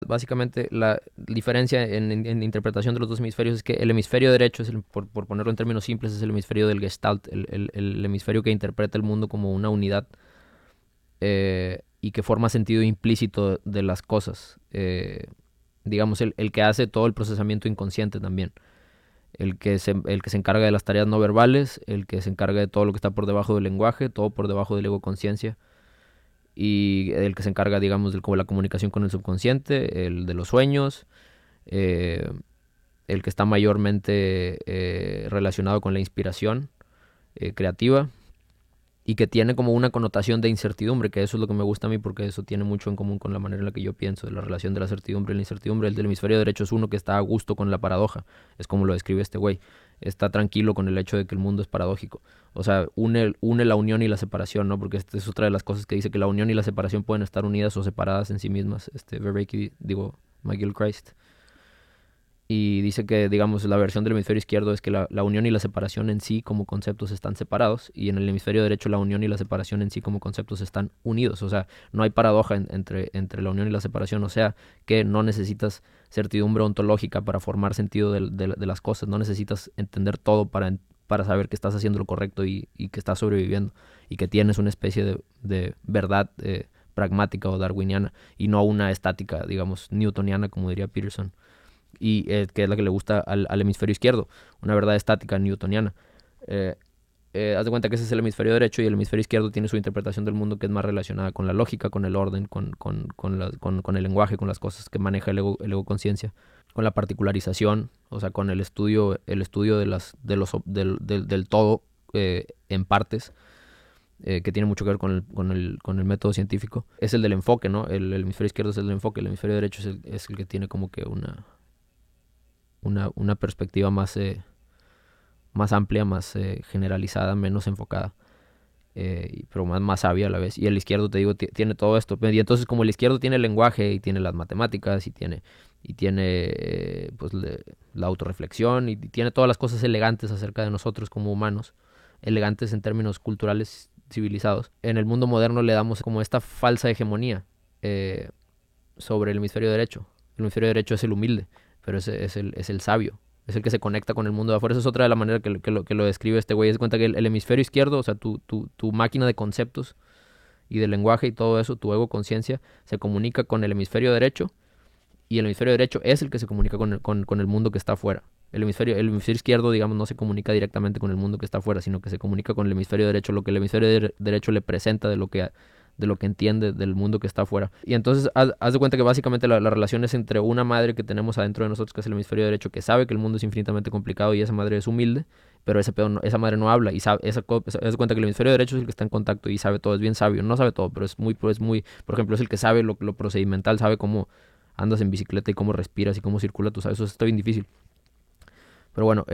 básicamente la diferencia en interpretación de los dos hemisferios es que el hemisferio derecho, por ponerlo en términos simples, es el hemisferio del Gestalt, el hemisferio que interpreta el mundo como una unidad y que forma sentido implícito de las cosas. Digamos, el que hace todo el procesamiento inconsciente también. El que se encarga de las tareas no verbales, el que se encarga de todo lo que está por debajo del lenguaje, todo por debajo del ego conciencia, y el que se encarga, digamos, de como la comunicación con el subconsciente, el de los sueños, eh, el que está mayormente relacionado con la inspiración creativa y que tiene como una connotación de incertidumbre, que eso es lo que me gusta a mí porque eso tiene mucho en común con la manera en la que yo pienso de la relación de la certidumbre y la incertidumbre. El del hemisferio derecho es uno que está a gusto con la paradoja, es como lo describe este güey. Está tranquilo con el hecho de que el mundo es paradójico. O sea, une la unión y la separación, ¿no? Porque esta es otra de las cosas que dice que la unión y la separación pueden estar unidas o separadas en sí mismas. Verbeek, digo, McGilchrist. Y dice que, digamos, la versión del hemisferio izquierdo es que la unión y la separación en sí como conceptos están separados, y en el hemisferio derecho la unión y la separación en sí como conceptos están unidos. O sea, no hay paradoja entre la unión y la separación. O sea, que no necesitas certidumbre ontológica para formar sentido de las cosas. No necesitas entender todo para saber que estás haciendo lo correcto y que estás sobreviviendo y que tienes una especie de verdad pragmática o darwiniana y no una estática, digamos, newtoniana, como diría Peterson, y que es la que le gusta al hemisferio izquierdo, una verdad estática newtoniana. Eh, Haz de cuenta que ese es el hemisferio derecho y el hemisferio izquierdo tiene su interpretación del mundo que es más relacionada con la lógica, con el orden, con el lenguaje, con las cosas que maneja el ego conciencia, con la particularización, o sea, con el estudio del todo en partes, que tiene mucho que ver con el método científico. Es el del enfoque, ¿no? El hemisferio izquierdo es el del enfoque, el hemisferio derecho es el que tiene como que una perspectiva más amplia, más generalizada, menos enfocada, pero más sabia a la vez. Y el izquierdo, te digo, tiene todo esto. Y entonces, como el izquierdo tiene el lenguaje y tiene las matemáticas y tiene pues la autorreflexión y tiene todas las cosas elegantes acerca de nosotros como humanos, elegantes en términos culturales civilizados, en el mundo moderno le damos como esta falsa hegemonía eh, sobre el hemisferio derecho. El hemisferio derecho es el humilde, pero es el sabio, es el que se conecta con el mundo de afuera. Esa es otra de la manera que lo describe este güey. Es cuenta que el hemisferio izquierdo, o sea, tu máquina de conceptos y de lenguaje y todo eso, tu ego conciencia, se comunica con el hemisferio derecho, y el hemisferio derecho es el que se comunica con el mundo que está afuera. El hemisferio izquierdo, digamos, no se comunica directamente con el mundo que está afuera, sino que se comunica con el hemisferio derecho, lo que el hemisferio derecho le presenta de lo que entiende del mundo que está afuera. Y entonces haz de cuenta que básicamente la relación es entre una madre que tenemos adentro de nosotros, que es el hemisferio derecho, que sabe que el mundo es infinitamente complicado y esa madre es humilde, pero esa madre no habla y sabe, haz de cuenta que el hemisferio derecho es el que está en contacto y sabe todo, es bien sabio, no sabe todo, pero por ejemplo, es el que sabe lo procedimental, sabe cómo andas en bicicleta y cómo respiras y cómo circula, tú sabes, eso está bien difícil. Pero bueno,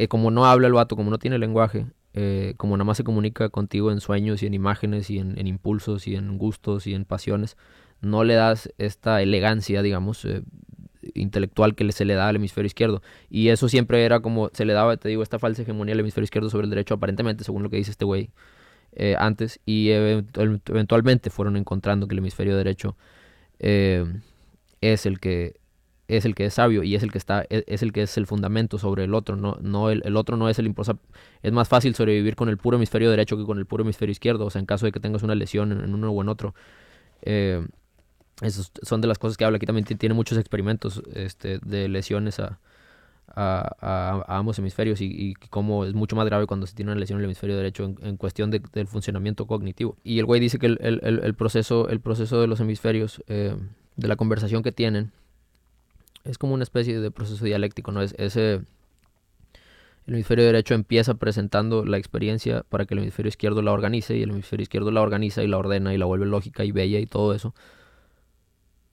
como no habla el vato, como no tiene lenguaje, como nada más se comunica contigo en sueños y en imágenes y en impulsos y en gustos y en pasiones, no le das esta elegancia, digamos, intelectual que se le da al hemisferio izquierdo. Y eso siempre era como se le daba, te digo, esta falsa hegemonía al hemisferio izquierdo sobre el derecho, aparentemente, según lo que dice este güey, antes, y eventualmente fueron encontrando que el hemisferio derecho eh, es el que es sabio y es el que es el fundamento sobre el otro. No el otro no es el impostor. Es más fácil sobrevivir con el puro hemisferio derecho que con el puro hemisferio izquierdo. O sea, en caso de que tengas una lesión en uno o en otro. Eh, Esos son de las cosas que habla. Aquí también tiene muchos experimentos de lesiones a ambos hemisferios y cómo es mucho más grave cuando se tiene una lesión en el hemisferio derecho en cuestión del funcionamiento cognitivo. Y el güey dice que el proceso de los hemisferios, de la conversación que tienen, es como una especie de proceso dialéctico, ¿no? El hemisferio derecho empieza presentando la experiencia para que el hemisferio izquierdo la organice, y el hemisferio izquierdo la organiza y la ordena y la vuelve lógica y bella y todo eso.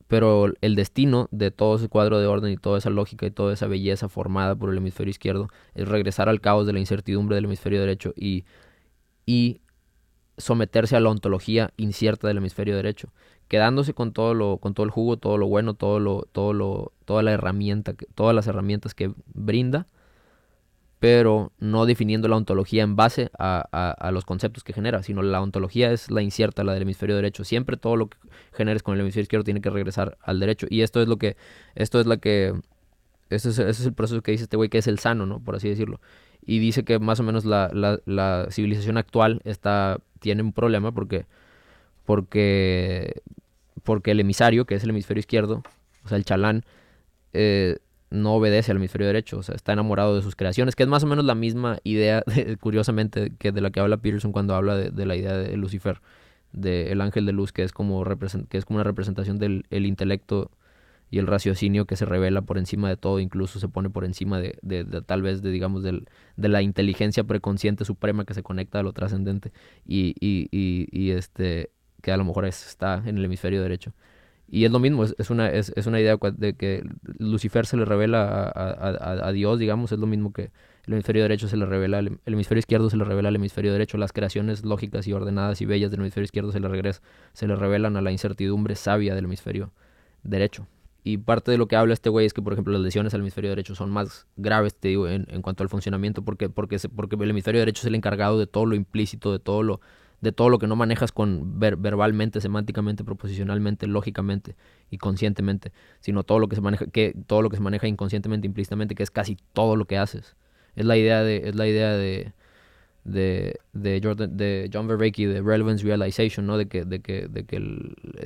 Pero el destino de todo ese cuadro de orden y toda esa lógica y toda esa belleza formada por el hemisferio izquierdo es regresar al caos de la incertidumbre del hemisferio derecho y someterse a la ontología incierta del hemisferio derecho, quedándose con todo el jugo, todo lo bueno, toda la herramienta, todas las herramientas que brinda, pero no definiendo la ontología en base a los conceptos que genera, sino la ontología es la incierta, la del hemisferio derecho. Siempre todo lo que generes con el hemisferio izquierdo tiene que regresar al derecho. Y esto es la que, ese es el proceso que dice este güey que es el sano, ¿no? Por así decirlo. Y dice que más o menos la civilización actual tiene un problema porque, porque el emisario, que es el hemisferio izquierdo, o sea, el chalán, eh, no obedece al hemisferio derecho, o sea, está enamorado de sus creaciones, que es más o menos la misma idea, curiosamente, que de la que habla Peterson cuando habla de la idea de Lucifer, del ángel de luz, que es como, que es como una representación del el intelecto y el raciocinio que se revela por encima de todo, incluso se pone por encima tal vez digamos, de la inteligencia preconsciente suprema que se conecta a lo trascendente que a lo mejor está en el hemisferio derecho. Y es lo mismo, es una idea de que Lucifer se le revela a Dios, digamos, es lo mismo que el hemisferio derecho se le revela, el hemisferio izquierdo se le revela al hemisferio derecho, las creaciones lógicas y ordenadas y bellas del hemisferio izquierdo se le revelan a la incertidumbre sabia del hemisferio derecho. Y parte de lo que habla este güey es que, por ejemplo, las lesiones al hemisferio derecho son más graves, te digo, en cuanto al funcionamiento, porque el hemisferio derecho es el encargado de todo lo implícito, de todo lo que no manejas verbalmente, semánticamente, proposicionalmente, lógicamente y conscientemente, sino todo lo que se maneja inconscientemente, implícitamente, que es casi todo lo que haces. Es la idea de John Vervaeke, de Relevance Realization, ¿no? De que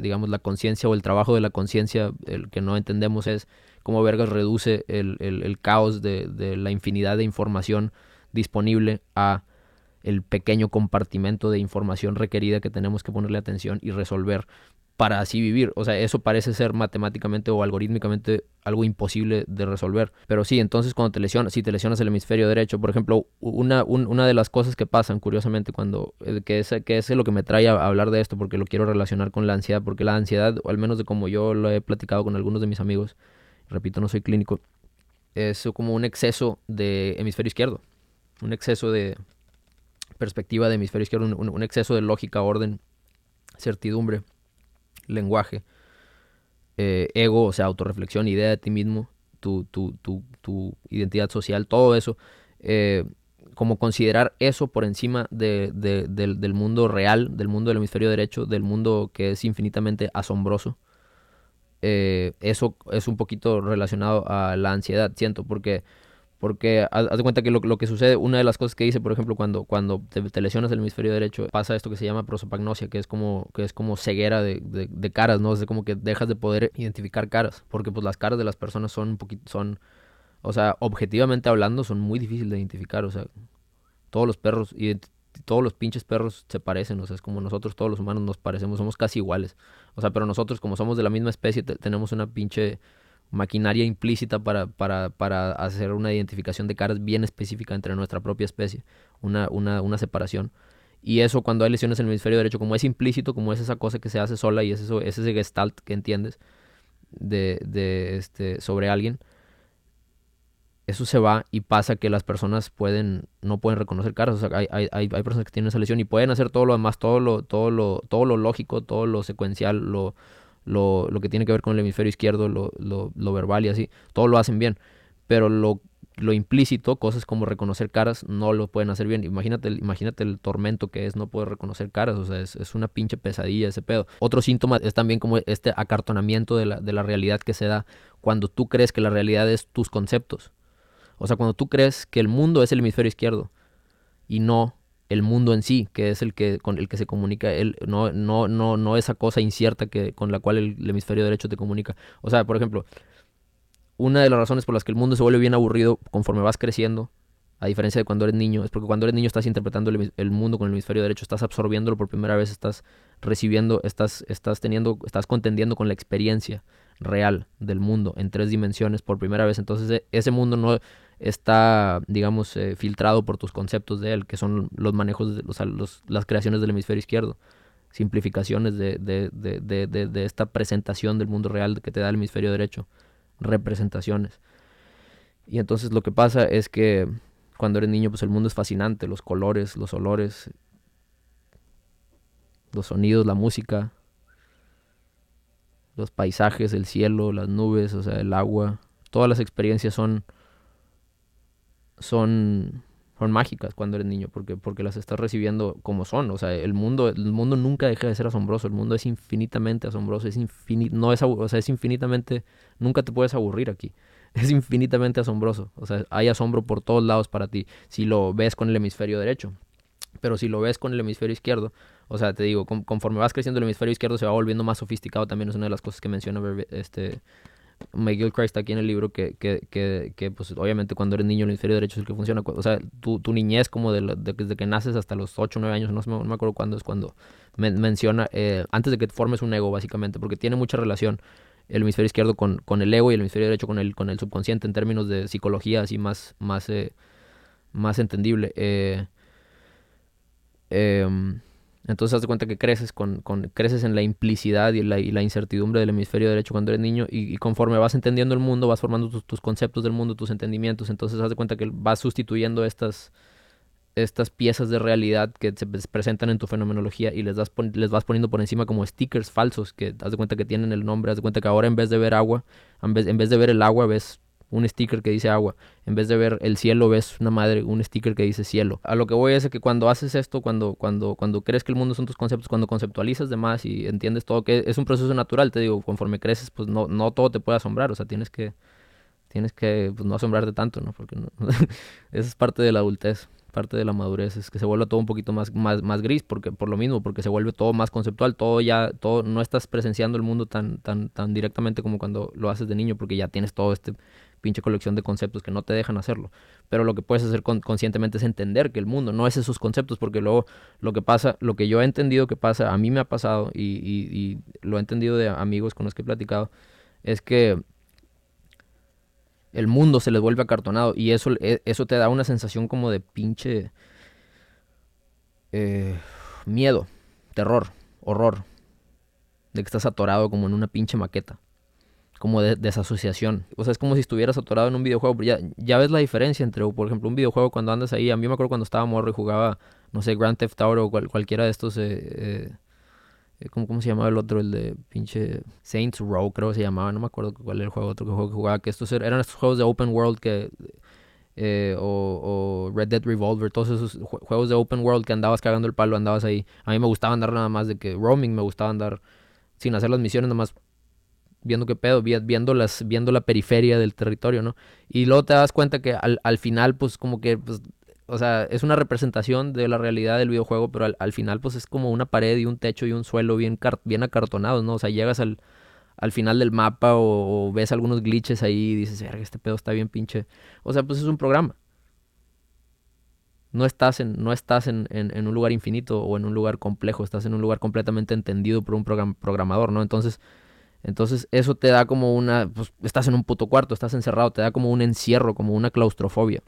digamos, la conciencia o el trabajo de la conciencia, el que no entendemos es cómo vergas reduce el caos de la infinidad de información disponible a el pequeño compartimento de información requerida que tenemos que ponerle atención y resolver para así vivir. O sea, eso parece ser matemáticamente o algorítmicamente algo imposible de resolver. Pero sí, entonces cuando si te lesionas el hemisferio derecho, por ejemplo, una de las cosas que pasan, curiosamente, que es lo que me trae a hablar de esto, porque lo quiero relacionar con la ansiedad, porque la ansiedad, o al menos de como yo lo he platicado con algunos de mis amigos, repito, no soy clínico, es como un exceso de hemisferio izquierdo, un exceso de perspectiva de hemisferio izquierdo, un exceso de lógica, orden, certidumbre, lenguaje, ego, o sea, autorreflexión, idea de ti mismo, tu identidad social, todo eso, eh, como considerar eso por encima del mundo real, del mundo del hemisferio derecho, del mundo que es infinitamente asombroso. Eso es un poquito relacionado a la ansiedad, siento, porque haz de cuenta que lo que sucede, una de las cosas que dice, por ejemplo, cuando te lesionas el hemisferio derecho, pasa esto que se llama prosopagnosia, que es como ceguera de caras, ¿no? Es como que dejas de poder identificar caras, porque pues las caras de las personas son un poquito, o sea, objetivamente hablando, son muy difíciles de identificar, o sea, todos los perros, todos los pinches perros se parecen, o sea, es como nosotros, todos los humanos nos parecemos, somos casi iguales, o sea, pero nosotros como somos de la misma especie, tenemos una pinche maquinaria implícita para hacer una identificación de caras bien específica entre nuestra propia especie, una separación. Y eso cuando hay lesiones en el hemisferio derecho, como es implícito, como es esa cosa que se hace sola y es ese gestalt que entiendes sobre alguien, eso se va y pasa que las personas no pueden reconocer caras. O sea, hay personas que tienen esa lesión y pueden hacer todo lo demás, todo lo lógico, todo lo secuencial, lo que tiene que ver con el hemisferio izquierdo, lo verbal y así, todo lo hacen bien. Pero lo implícito, cosas como reconocer caras, no lo pueden hacer bien. Imagínate el tormento que es no poder reconocer caras, o sea, es una pinche pesadilla ese pedo. Otro síntoma es también como este acartonamiento de la realidad que se da cuando tú crees que la realidad es tus conceptos. O sea, cuando tú crees que el mundo es el hemisferio izquierdo y no el mundo en sí, que es el que con el que se comunica, no esa cosa incierta con la cual el hemisferio derecho te comunica. O sea, por ejemplo, una de las razones por las que el mundo se vuelve bien aburrido conforme vas creciendo, a diferencia de cuando eres niño, es porque cuando eres niño estás interpretando el mundo con el hemisferio derecho, estás absorbiéndolo por primera vez, estás recibiendo, estás contendiendo con la experiencia real del mundo en tres dimensiones por primera vez. Entonces ese mundo no está, digamos, filtrado por tus conceptos de él, que son los manejos, las creaciones del hemisferio izquierdo, simplificaciones de esta presentación del mundo real que te da el hemisferio derecho, representaciones. Y entonces lo que pasa es que cuando eres niño, pues el mundo es fascinante, los colores, los olores, los sonidos, la música, los paisajes, el cielo, las nubes, o sea, el agua, todas las experiencias son, son mágicas cuando eres niño, porque las estás recibiendo como son. O sea, el mundo nunca deja de ser asombroso, el mundo es infinitamente asombroso, no es, o sea, es infinitamente, nunca te puedes aburrir aquí. Es infinitamente asombroso, o sea, hay asombro por todos lados para ti, si lo ves con el hemisferio derecho. Pero si lo ves con el hemisferio izquierdo, o sea, te digo, conforme vas creciendo el hemisferio izquierdo se va volviendo más sofisticado también, es una de las cosas que menciona McGilchrist aquí en el libro, que pues obviamente cuando eres niño el hemisferio derecho es el que funciona, o sea, tu niñez como desde que naces hasta los 8 o 9 años, no me acuerdo cuándo es cuando menciona, antes de que formes un ego básicamente, porque tiene mucha relación el hemisferio izquierdo con el ego y el hemisferio derecho con el subconsciente en términos de psicología así más entendible. Em, entonces haz de cuenta que creces en la implicidad y la incertidumbre del hemisferio derecho cuando eres niño y conforme vas entendiendo el mundo, vas formando tus conceptos del mundo, tus entendimientos. Entonces haz de cuenta que vas sustituyendo estas piezas de realidad que se presentan en tu fenomenología y les vas poniendo por encima como stickers falsos que haz de cuenta que tienen el nombre. Haz de cuenta que ahora en vez de ver agua, en vez de ver el agua, ves un sticker que dice agua. En vez de ver el cielo, ves una madre, un sticker que dice cielo. A lo que voy es que cuando haces esto, cuando crees que el mundo son tus conceptos, cuando conceptualizas de más y entiendes todo, que es un proceso natural, te digo, conforme creces, pues no todo te puede asombrar, o sea, tienes que pues, no asombrarte tanto, ¿no? Porque esa es parte de la adultez, parte de la madurez, es que se vuelve todo un poquito más gris, porque por lo mismo, porque se vuelve todo más conceptual, todo no estás presenciando el mundo tan directamente como cuando lo haces de niño, porque ya tienes todo este pinche colección de conceptos que no te dejan hacerlo. Pero lo que puedes hacer conscientemente es entender que el mundo no es esos conceptos, porque luego lo que pasa, lo que yo he entendido que pasa, a mí me ha pasado y lo he entendido de amigos con los que he platicado, es que el mundo se les vuelve acartonado y eso te da una sensación como de pinche eh, miedo, terror, horror, de que estás atorado como en una pinche maqueta, como de desasociación. O sea, es como si estuvieras atorado en un videojuego. Pero ya ves la diferencia entre, por ejemplo, un videojuego cuando andas ahí. A mí me acuerdo cuando estaba morro y jugaba, no sé, Grand Theft Auto o cualquiera de estos. ¿Cómo se llamaba el otro? El de pinche Saints Row, creo que se llamaba. No me acuerdo cuál era el juego que jugaba. Que eran estos juegos de open world o Red Dead Revolver, todos esos juegos de open world que andabas cagando el palo, andabas ahí. A mí me gustaba andar nada más de que roaming, me gustaba andar sin hacer las misiones, nada más viendo qué pedo, viendo la periferia del territorio, ¿no? Y luego te das cuenta que al final, pues como que, pues, o sea, es una representación de la realidad del videojuego, pero al final, pues es como una pared y un techo y un suelo bien acartonados, ¿no? O sea, llegas al final del mapa o ves algunos glitches ahí y dices, verga, este pedo está bien pinche. O sea, pues es un programa. No estás en un lugar infinito o en un lugar complejo, estás en un lugar completamente entendido por un programador, ¿no? Entonces eso te da como pues estás en un puto cuarto, estás encerrado, te da como un encierro, como una claustrofobia.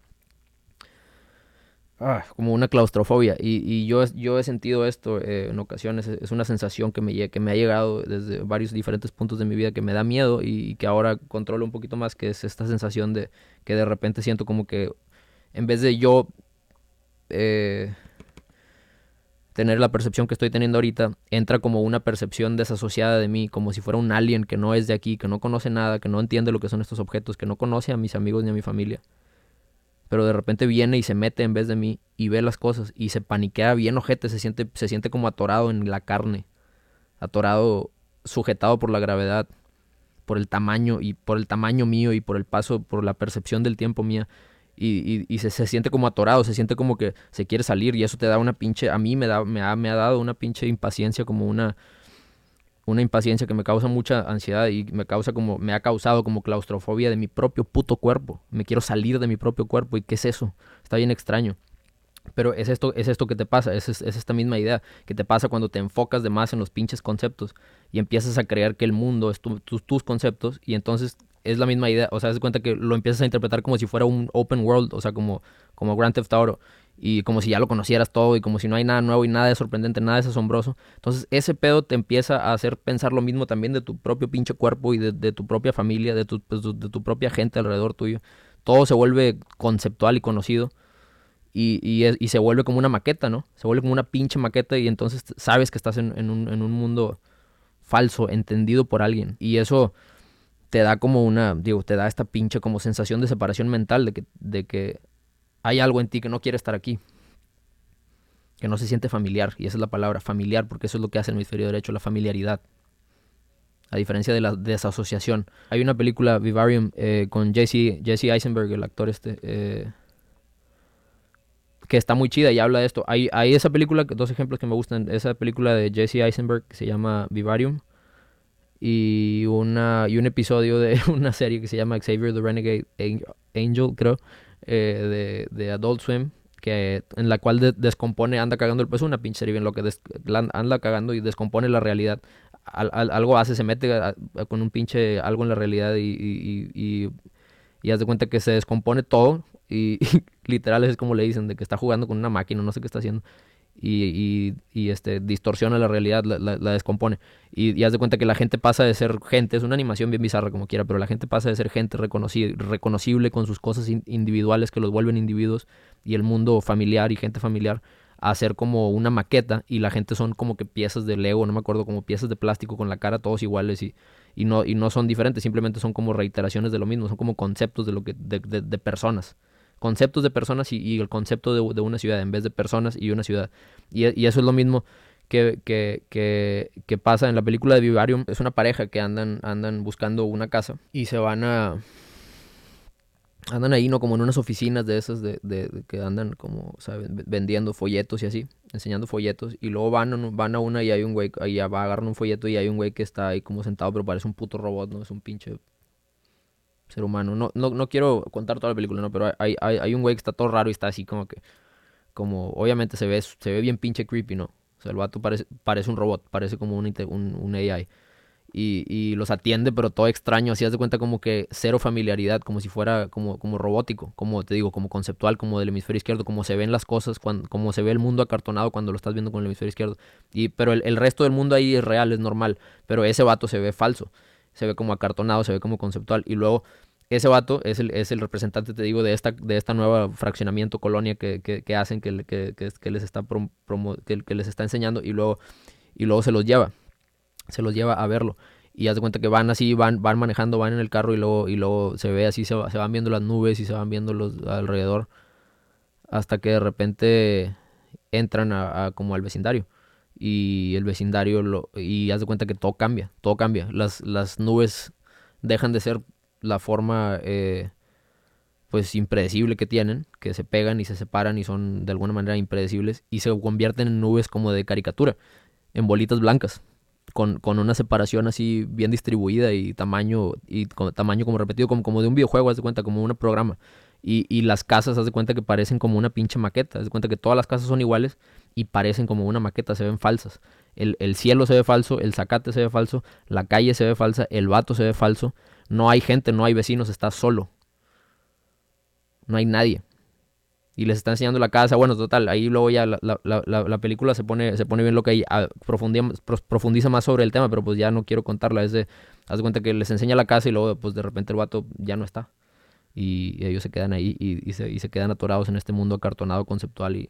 Como una claustrofobia. Y yo he sentido esto en ocasiones, es una sensación que me ha llegado desde varios diferentes puntos de mi vida que me da miedo y que ahora controlo un poquito más, que es esta sensación de que de repente siento como que en vez de yo eh, tener la percepción que estoy teniendo ahorita, entra como una percepción desasociada de mí, como si fuera un alien que no es de aquí, que no conoce nada, que no entiende lo que son estos objetos, que no conoce a mis amigos ni a mi familia. Pero de repente viene y se mete en vez de mí y ve las cosas y se paniquea bien ojete, se siente como atorado en la carne, atorado, sujetado por la gravedad, por el tamaño mío y por el paso, por la percepción del tiempo mía. Y se siente como atorado, se siente como que se quiere salir y eso te da una pinche, a mí me ha dado una pinche impaciencia, como una impaciencia que me causa mucha ansiedad y me ha causado como claustrofobia de mi propio puto cuerpo. Me quiero salir de mi propio cuerpo y ¿qué es eso? Está bien extraño. Pero es esto que te pasa, es esta misma idea que te pasa cuando te enfocas de más en los pinches conceptos y empiezas a creer que el mundo es tus conceptos y entonces es la misma idea, o sea, das cuenta que lo empiezas a interpretar como si fuera un open world, o sea, como Grand Theft Auto y como si ya lo conocieras todo y como si no hay nada nuevo y nada de sorprendente, nada de asombroso. Entonces ese pedo te empieza a hacer pensar lo mismo también de tu propio pinche cuerpo y de tu propia familia, de tu propia gente alrededor tuyo. Todo se vuelve conceptual y conocido y se vuelve como una maqueta, ¿no? Se vuelve como una pinche maqueta y entonces sabes que estás en un mundo falso, entendido por alguien. Y eso te da como te da esta pinche como sensación de separación mental, de que hay algo en ti que no quiere estar aquí, que no se siente familiar, y esa es la palabra, familiar, porque eso es lo que hace el hemisferio derecho, la familiaridad, a diferencia de la desasociación. Hay una película, Vivarium, con Jesse Eisenberg, el actor que está muy chida y habla de esto. Hay esa película, dos ejemplos que me gustan, esa película de Jesse Eisenberg que se llama Vivarium, y un episodio de una serie que se llama Xavier the Renegade Angel, creo, de Adult Swim, en la cual descompone, anda cagando el peso, una pinche serie bien loca, anda cagando y descompone la realidad. Algo hace, se mete con un pinche algo en la realidad y haz de cuenta que se descompone todo y literal es como le dicen, de que está jugando con una máquina, no sé qué está haciendo. Distorsiona la realidad, la descompone. Y haz de cuenta que la gente pasa de ser gente, es una animación bien bizarra como quiera, pero la gente pasa de ser gente reconocible con sus cosas individuales que los vuelven individuos y el mundo familiar y gente familiar a ser como una maqueta y la gente son como que piezas de Lego, no me acuerdo, como piezas de plástico con la cara todos iguales y no son diferentes, simplemente son como reiteraciones de lo mismo, son como conceptos de personas. Conceptos de personas y el concepto de una ciudad en vez de personas y una ciudad. Y eso es lo mismo que pasa en la película de Vivarium. Es una pareja que andan buscando una casa y andan ahí, ¿no? Como en unas oficinas de esas de que andan como, ¿saben? Vendiendo folletos y así, enseñando folletos. Y luego van a una y hay un güey, ahí va, agarran un folleto y hay un güey que está ahí como sentado, pero parece un puto robot, ¿no? Es un pinche ser humano. No quiero contar toda la película, ¿no? Pero hay un güey que está todo raro y está así como obviamente se ve bien pinche creepy, ¿no? O sea, el vato parece un robot, parece como un AI. Y los atiende, pero todo extraño, así haz de cuenta como que cero familiaridad, como si fuera como robótico, como te digo, como conceptual, como del hemisferio izquierdo, como se ven las cosas, como se ve el mundo acartonado cuando lo estás viendo con el hemisferio izquierdo. Pero el resto del mundo ahí es real, es normal, pero ese vato se ve falso, se ve como acartonado, se ve como conceptual. Y luego ese vato es el representante, te digo, de esta nueva fraccionamiento colonia que hacen, que les está que les está enseñando y luego se los lleva a verlo. Y haz de cuenta que van así, van manejando, van en el carro y luego se ve así, se van viendo las nubes y se van viendo los alrededor hasta que de repente entran como al vecindario. Y el vecindario, y haz de cuenta que todo cambia, todo cambia. Las nubes dejan de ser la forma pues impredecible que tienen, que se pegan y se separan y son de alguna manera impredecibles y se convierten en nubes como de caricatura, en bolitas blancas con una separación así bien distribuida y con tamaño como repetido, como de un videojuego, haz de cuenta, como un programa. Y las casas, haz de cuenta que parecen como una pinche maqueta, haz de cuenta que todas las casas son iguales y parecen como una maqueta, se ven falsas. El cielo se ve falso, el zacate se ve falso, la calle se ve falsa, el vato se ve falso, no hay gente, no hay vecinos, está solo, no hay nadie y les está enseñando la casa. Bueno, total, ahí luego ya la película se pone bien loca y profundiza más sobre el tema, pero pues ya no quiero contarla. Haz de cuenta que les enseña la casa y luego pues de repente el vato ya no está. Y ellos se quedan ahí y se quedan atorados en este mundo acartonado conceptual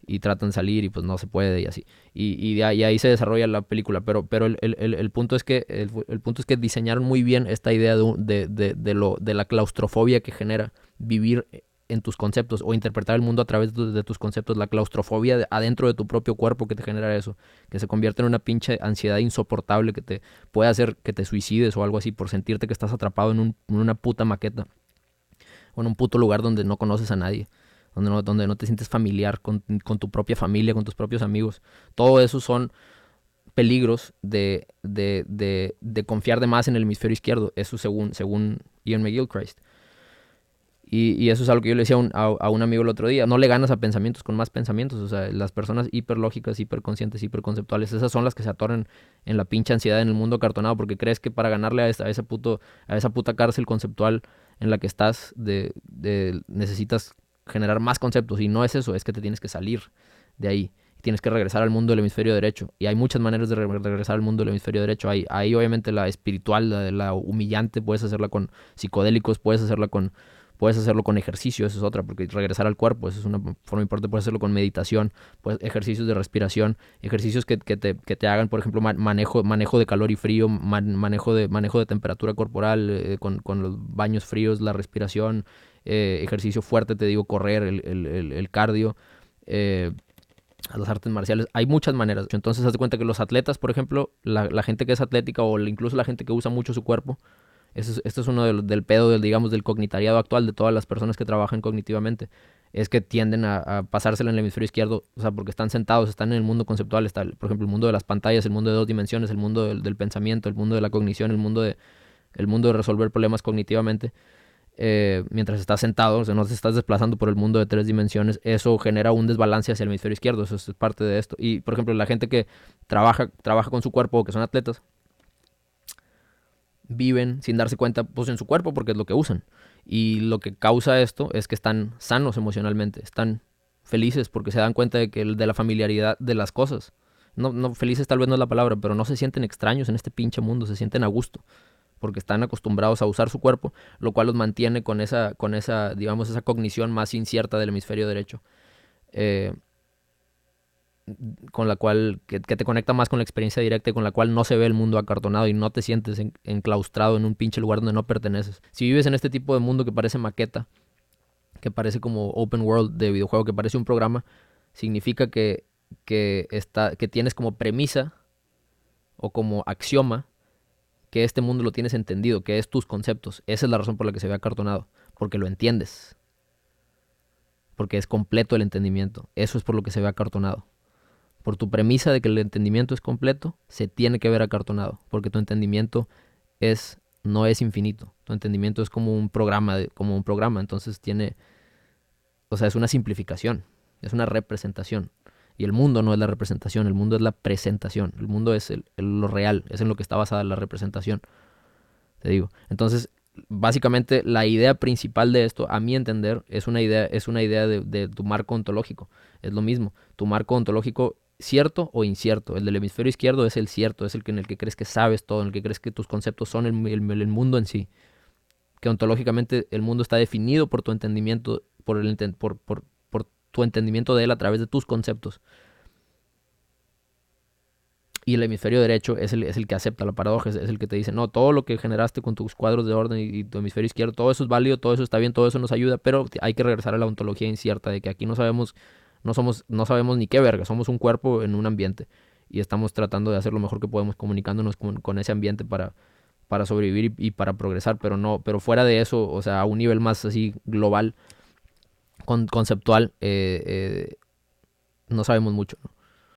y tratan de salir y pues no se puede y así. Y ahí se desarrolla la película. Pero el punto es que el punto es que diseñaron muy bien esta idea de la claustrofobia que genera vivir en tus conceptos o interpretar el mundo a través de tus conceptos, la claustrofobia adentro de tu propio cuerpo que te genera eso, que se convierte en una pinche ansiedad insoportable que te puede hacer que te suicides o algo así por sentirte que estás atrapado en una puta maqueta o en un puto lugar donde no conoces a nadie, donde no te sientes familiar con tu propia familia, con tus propios amigos. Todo eso son peligros de confiar de más en el hemisferio izquierdo, eso según Ian McGilchrist. Y eso es algo que yo le decía a un amigo el otro día. No le ganas a pensamientos con más pensamientos. O sea, las personas hiperlógicas, hiperconscientes, hiperconceptuales, esas son las que se atoran en la pinche ansiedad en el mundo acartonado porque crees que para ganarle a esa puta cárcel conceptual en la que estás necesitas generar más conceptos. Y no es eso, es que te tienes que salir de ahí. Tienes que regresar al mundo del hemisferio derecho. Y hay muchas maneras de regresar al mundo del hemisferio derecho. Hay obviamente la espiritual, la humillante, puedes hacerla con psicodélicos, puedes hacerlo con ejercicio, eso es otra, porque regresar al cuerpo, eso es una forma importante, puedes hacerlo con meditación, ejercicios de respiración, ejercicios que te hagan, por ejemplo, manejo de calor y frío, manejo de temperatura corporal, con los baños fríos, la respiración, ejercicio fuerte, te digo, correr, el cardio, a las artes marciales. Hay muchas maneras. Entonces, haz de cuenta que los atletas, por ejemplo, la gente que es atlética o incluso la gente que usa mucho su cuerpo, esto es uno del pedo, digamos, del cognitariado actual, de todas las personas que trabajan cognitivamente, es que tienden a pasársela en el hemisferio izquierdo, o sea, porque están sentados, están en el mundo conceptual, está, por ejemplo, el mundo de las pantallas, el mundo de 2 dimensiones, el mundo del pensamiento, el mundo de la cognición, el mundo de resolver problemas cognitivamente. Mientras estás sentado, o sea, no te estás desplazando por el mundo de 3 dimensiones, eso genera un desbalance hacia el hemisferio izquierdo, eso es parte de esto. Y, por ejemplo, la gente que trabaja con su cuerpo, que son atletas, viven sin darse cuenta pues en su cuerpo porque es lo que usan. Y lo que causa esto es que están sanos emocionalmente, están felices porque se dan cuenta de la familiaridad de las cosas. No, felices tal vez no es la palabra, pero no se sienten extraños en este pinche mundo, se sienten a gusto porque están acostumbrados a usar su cuerpo, lo cual los mantiene con esa, digamos, esa cognición más incierta del hemisferio derecho. Eh, con la cual, que te conecta más con la experiencia directa y con la cual no se ve el mundo acartonado y no te sientes enclaustrado en un pinche lugar donde no perteneces. Si vives en este tipo de mundo que parece maqueta, que parece como open world de videojuego, que parece un programa, significa que tienes como premisa o como axioma que este mundo lo tienes entendido, que es tus conceptos. Esa es la razón por la que se ve acartonado, porque lo entiendes, porque es completo el entendimiento. Eso es por lo que se ve acartonado. Por tu premisa de que el entendimiento es completo, se tiene que ver acartonado, porque tu entendimiento no es infinito. Tu entendimiento es como un programa, entonces o sea, es una simplificación, es una representación. Y el mundo no es la representación, el mundo es la presentación. El mundo es lo real, es en lo que está basada la representación, te digo. Entonces, básicamente la idea principal de esto, a mi entender, es una idea de tu marco ontológico. Es lo mismo. Tu marco ontológico, cierto o incierto. El del hemisferio izquierdo es el cierto, es en el que crees que sabes todo, en el que crees que tus conceptos son el mundo en sí. Que ontológicamente el mundo está definido por tu entendimiento, por tu entendimiento de él a través de tus conceptos. Y el hemisferio derecho es el que acepta la paradoja, es el que te dice, no, todo lo que generaste con tus cuadros de orden y tu hemisferio izquierdo, todo eso es válido, todo eso está bien, todo eso nos ayuda, pero hay que regresar a la ontología incierta de que aquí no sabemos ni qué verga, somos un cuerpo en un ambiente y estamos tratando de hacer lo mejor que podemos comunicándonos con ese ambiente para sobrevivir y para progresar, pero fuera de eso, o sea, a un nivel más así global, conceptual, no sabemos mucho, ¿no?